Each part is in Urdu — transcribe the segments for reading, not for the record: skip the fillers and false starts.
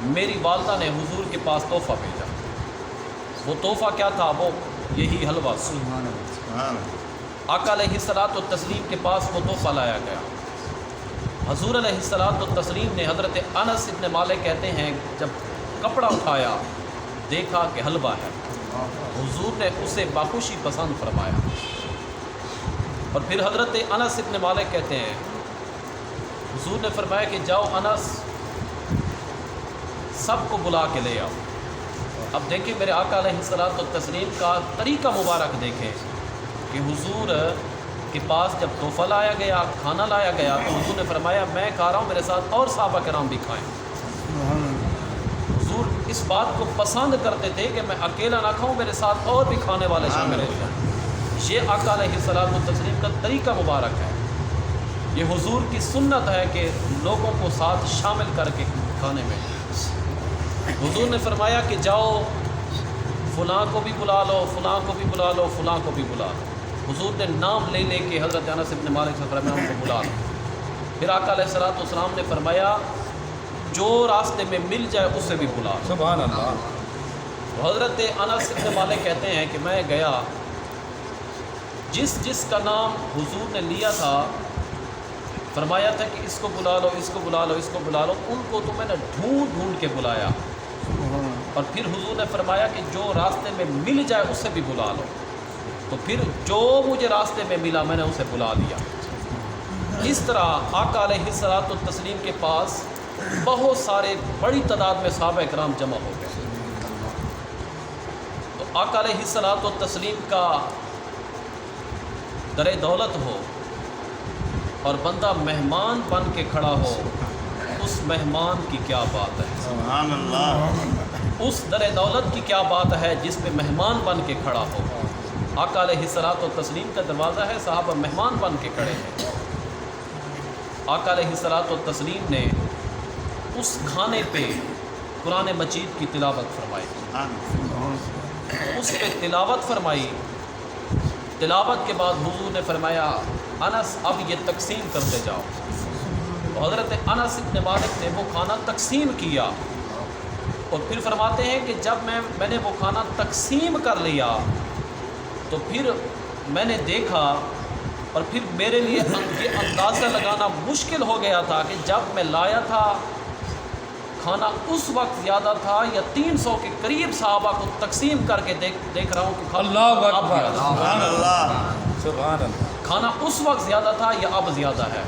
میری والدہ نے حضور کے پاس تحفہ بھیجا۔ وہ تحفہ کیا تھا؟ وہ یہی حلوہ تھا۔ آقا علیہ الصلوۃ والتسلیم کے پاس وہ تحفہ لایا گیا۔ حضور علیہ الصلوۃ والتسلیم نے، حضرت انس ابن مالک کہتے ہیں، جب کپڑا اٹھایا دیکھا کہ حلوہ ہے، حضور نے اسے باخوشی پسند فرمایا۔ اور پھر حضرت انس ابن مالک کہتے ہیں حضور نے فرمایا کہ جاؤ انس، سب کو بلا کے لے آؤ۔ اب دیکھیں میرے آقا علیہ الصلوۃ والتسلیم کا طریقہ مبارک دیکھیں کہ حضور کے پاس جب تحفہ لایا گیا، کھانا لایا گیا، تو حضور نے فرمایا میں کھا رہا ہوں، میرے ساتھ اور صحابہ کرام بھی کھائیں۔ حضور اس بات کو پسند کرتے تھے کہ میں اکیلا نہ کھاؤں، میرے ساتھ اور بھی کھانے والے شامل ہو جائیں۔ یہ آقا علیہ الصلوۃ والتسلیم کا طریقہ مبارک ہے۔ یہ حضور کی سنت ہے کہ لوگوں کو ساتھ شامل کر کے کھانے میں۔ حضور نے فرمایا کہ جاؤ فلاں کو بھی بلا لو، فلاں کو بھی بلا لو، فلاں کو بھی بلا لو۔ حضور نے نام لے لے کے حضرت انس ابن مالک سے فرمایا ان کو بلا لو۔ پھر آقا علیہ الصلوۃ والسلام نے فرمایا جو راستے میں مل جائے اسے بھی بلا لو۔ سبحان اللہ۔ حضرت انس ابن مالک کہتے ہیں کہ میں گیا، جس کا نام حضور نے لیا تھا، فرمایا تھا کہ اس کو بلا لو، اس کو بلا لو، اس کو بلا لو، ان کو تو میں نے ڈھونڈ ڈھونڈ کے بلایا۔ اور پھر حضور نے فرمایا کہ جو راستے میں مل جائے اسے بھی بلا لو۔ تو پھر جو مجھے راستے میں ملا میں نے اسے بلا لیا۔ اس طرح آقا علیہ الصلوۃ والتسلیم کے پاس بہت سارے بڑی تعداد میں صحابہ کرام جمع ہو گئے۔ تو آقا علیہ الصلوۃ والتسلیم کا در دولت ہو اور بندہ مہمان بن کے کھڑا ہو، اس مہمان کی کیا بات ہے؟ سبحان اللہ۔ اس در دولت کی کیا بات ہے جس پہ مہمان بن کے کھڑا ہو۔ آقا علیہ الصلوۃ والتسلیم کا دروازہ ہے، صحابہ مہمان بن کے کھڑے ہیں۔ آقا علیہ الصلوۃ والتسلیم نے اس کھانے پہ قرآن مجید کی تلاوت فرمائی، اس پہ تلاوت فرمائی۔ تلاوت کے بعد حضور نے فرمایا انس اب یہ تقسیم کرتے جاؤ۔ تو حضرت انس ابن مالک نے وہ کھانا تقسیم کیا، اور پھر فرماتے ہیں کہ جب میں نے وہ کھانا تقسیم کر لیا تو پھر میں نے دیکھا، اور پھر میرے لیے یہ اندازہ لگانا مشکل ہو گیا تھا کہ جب میں لایا تھا کھانا اس وقت زیادہ تھا یا 300 کے قریب صحابہ کو تقسیم کر کے دیکھ رہا ہوں کہ کھانا اللہ اب اکبر، زیادہ ہے۔ سبحان اللہ۔ سبحان اللہ۔ کھانا اس وقت زیادہ تھا یا اب زیادہ ہے؟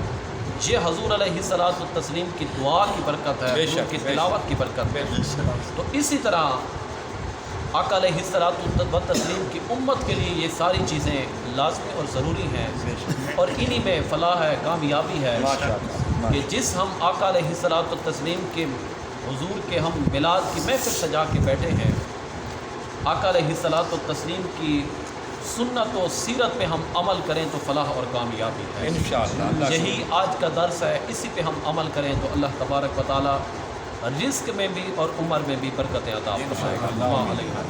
یہ حضور علیہ الصلوۃ والتسلیم کی دعا کی برکت ہے، بے حضور شک، کی بے تلاوت کی برکت ہے۔ تو اسی طرح آقا علیہ الصلوۃ والتسلیم کی امت کے لیے یہ ساری چیزیں لازمی اور ضروری ہیں، اور انہی میں فلاح ہے، کامیابی ہے کہ جس ہم آقا علیہ الصلوۃ والتسلیم کے حضور کے ہم میلاد کی محفل سجا کے بیٹھے ہیں، آقا علیہ الصلوۃ والتسلیم کی سنت و سیرت پہ ہم عمل کریں تو فلاح اور کامیابی ہے۔ انشاءاللہ اللہ یہی آج کا درس ہے، اسی پہ ہم عمل کریں تو اللہ تبارک و تعالی رزق میں بھی اور عمر میں بھی برکتیں عطا فرمائے گا۔